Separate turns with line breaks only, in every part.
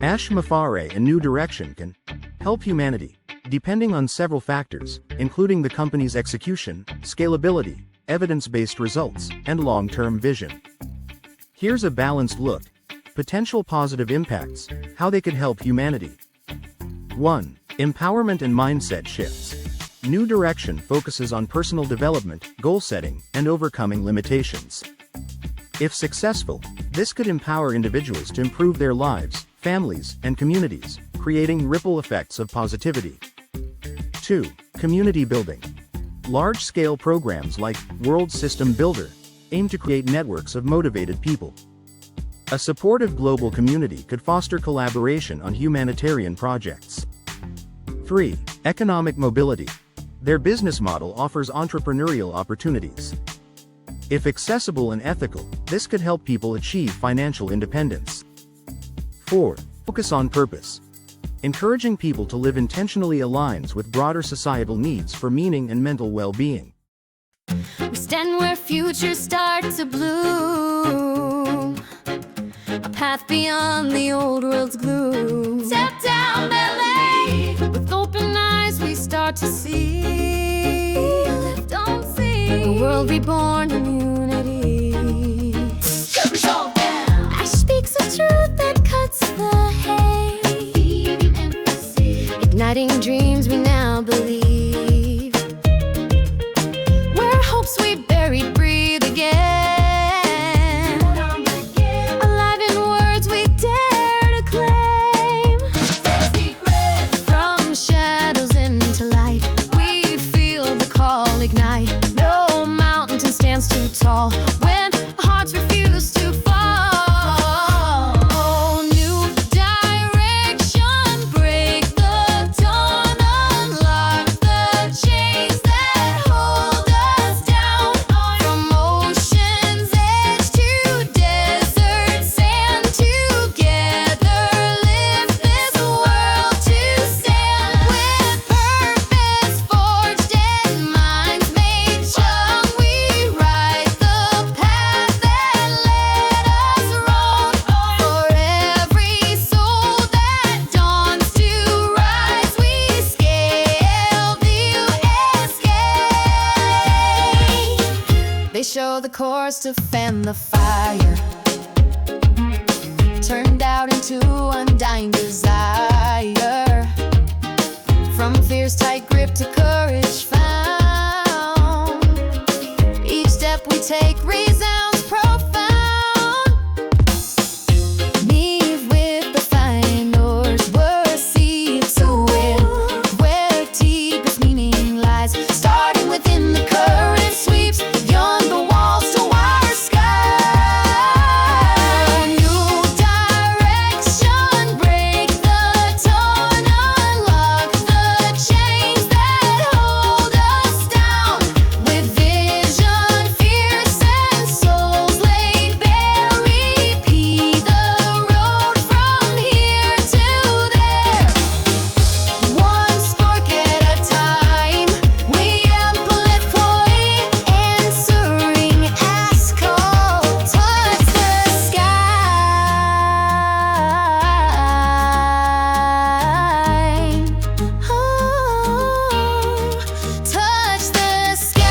Ash Mafare, a new direction can help humanity, depending on several factors, including the company's execution, scalability, evidence-based results, and long-term vision. Here's a balanced look. Potential positive impacts, how they could help humanity. 1. Empowerment and mindset shifts. New direction focuses on personal development, goal setting, and overcoming limitations. If successful, this could empower individuals to improve their lives, families, and communities, creating ripple effects of positivity. 2. Community building. Large-scale programs like World System Builder aim to create networks of motivated people. A supportive global community could foster collaboration on humanitarian projects. 3. Economic mobility. Their business model offers entrepreneurial opportunities. If accessible and ethical, this could help people achieve financial independence. 4. Focus on purpose. Encouraging people to live intentionally aligns with broader societal needs for meaning and mental well-being.
We stand where futures start to bloom, a path beyond the old world's gloom. Step down, LA. With open eyes we start to see, lift on sea, a world reborn in unity. Ash speaks a truth that cuts the haze, igniting dreams we now believe. Where hopes we buried breathe again, alive in words we dare to claim. From shadows into light, we feel the call ignite. No mountain stands too tall when hearts refuse to fall. New direction, break the dawn, unlock the chains that hold us down. From ocean's edge to desert sand, together lift this world to stand. With purpose forged and minds made strong, we ride the path that led us wrong. For every soul that dawns to rise, we scale the escape. They show the course to fan the fire, turned out into undying desire. From fierce tight grip to courage found, each step we take resounds profound. Meet with the fine oars, we're seeds to win, where deepest meaning lies. Starting within the current sweeps beyond the walls to our sky. New direction, break the dawn, unlock the chains that hold us down. With vision fierce and souls laid bare, repeat the road from here to there. One spark at a time, we amplify, answering ask call, touch the sky. Oh, touch the sky.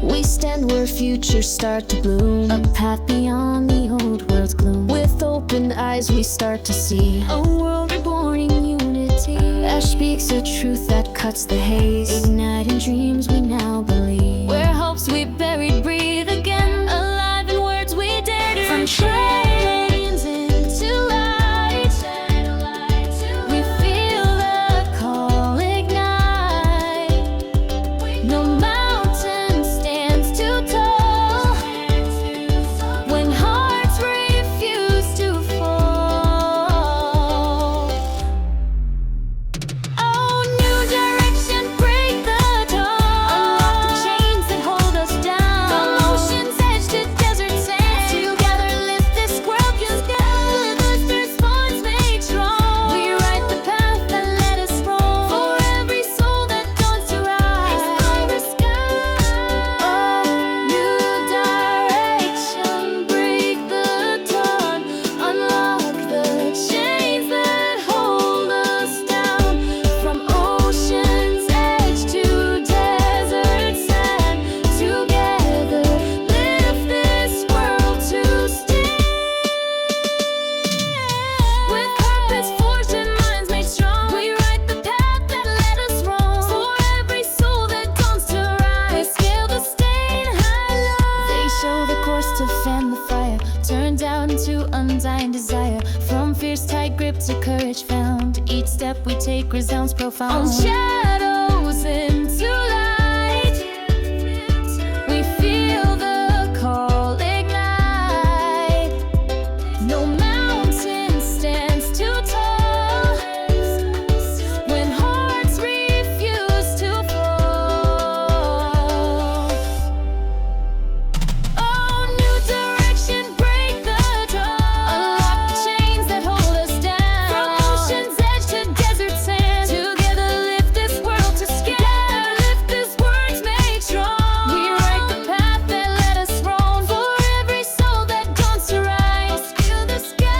We stand where futures start to bloom, a path beyond the old world's gloom. With open eyes we start to see a world reborn in unity. Ash speaks a truth that cuts the haze, igniting dreams we now believe. Where hopes we buried breathe again, alive in words we dare to from chains into light, we feel the call ignite. No mountain stands too tall when hearts refuse to fall. Oh, new direction, break the dawn, unlock the chains that hold us down. course to fan the fire, turned out into undying desire. From fierce tight grip to courage found, each step we take resounds profound. On shadows into light, we feel the call ignite. No mountain stands too tall when hearts refuse to fall. Oh, new direction, break the drum. Unlock the chains that hold us down. From ocean's edge to desert sand, together lift this world to scale. Lift this words made strong. We write the path that led us wrong. For every soul that dawns to rise, feel the sky.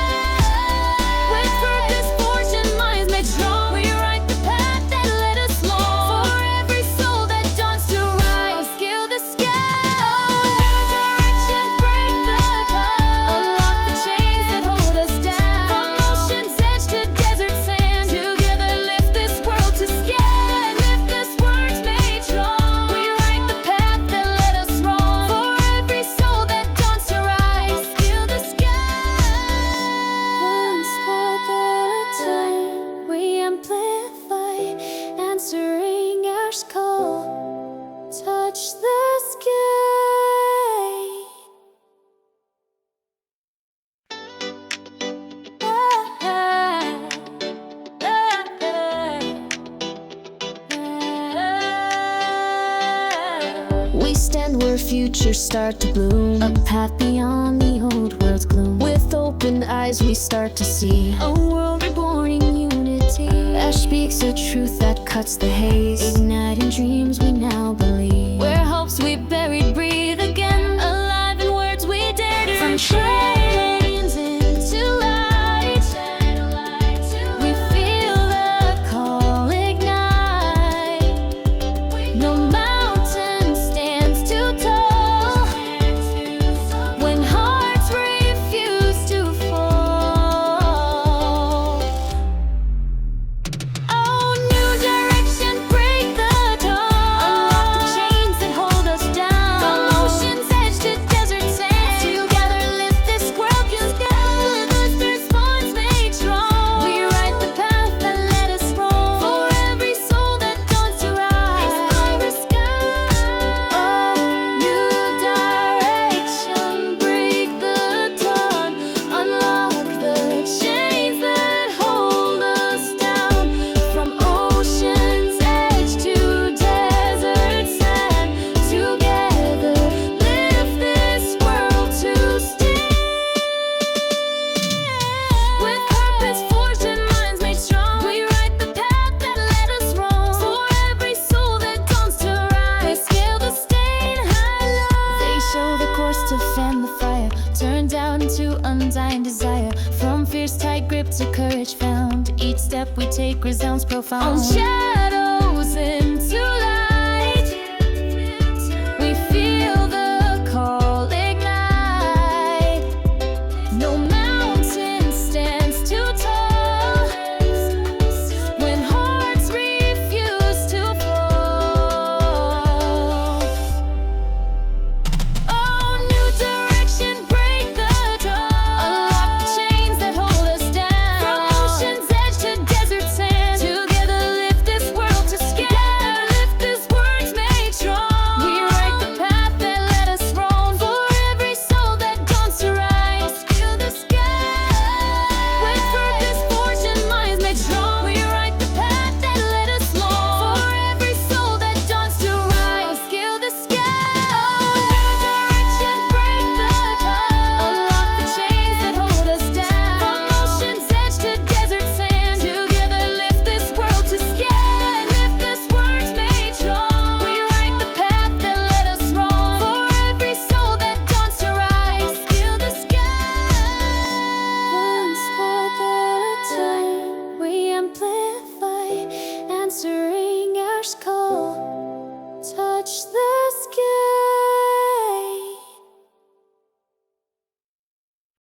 With purpose forged and minds made strong, we write the path that led us long. For every soul that dawns to rise, scale the sky. New direction, break the dawn. Unlock the chains that hold us down. From ocean's edge to desert sand, together lift this world to scale. Lift this words made strong. We write the path that led us wrong. For every soul that dawns to rise, scale the sky. One spark at a time, we amplify, answering our call. Touch the sky. We stand where futures start to bloom, a path beyond the old world's gloom. With open eyes we start to see a world reborn in unity. Ash speaks a truth that cuts the haze, igniting dreams we now believe. Where hopes we buried breathe again, alive in words we dare to from chains into light, we feel the call ignite. No mountain stands too tall when hearts refuse to fall. Oh, new direction, break the dawn. Unlock the chains that hold us down. From ocean's edge to desert sand, together lift this world to scale. This bonds made strong. We write the path that led us wrong. For every soul that dawns to rise, explore the sky. Oh, new direction, break the dawn. Unlock the chains that hold us down. From ocean's edge to desert sand, together lift this world to stand. With purpose forged and minds made strong, we write the path that led us wrong. For every soul that dawns to rise, we scale the stain high low. They show the course to fan the fire, turned out into undying desire. From fierce tight grip to courage found, each step we take resounds profound. On shadows into light,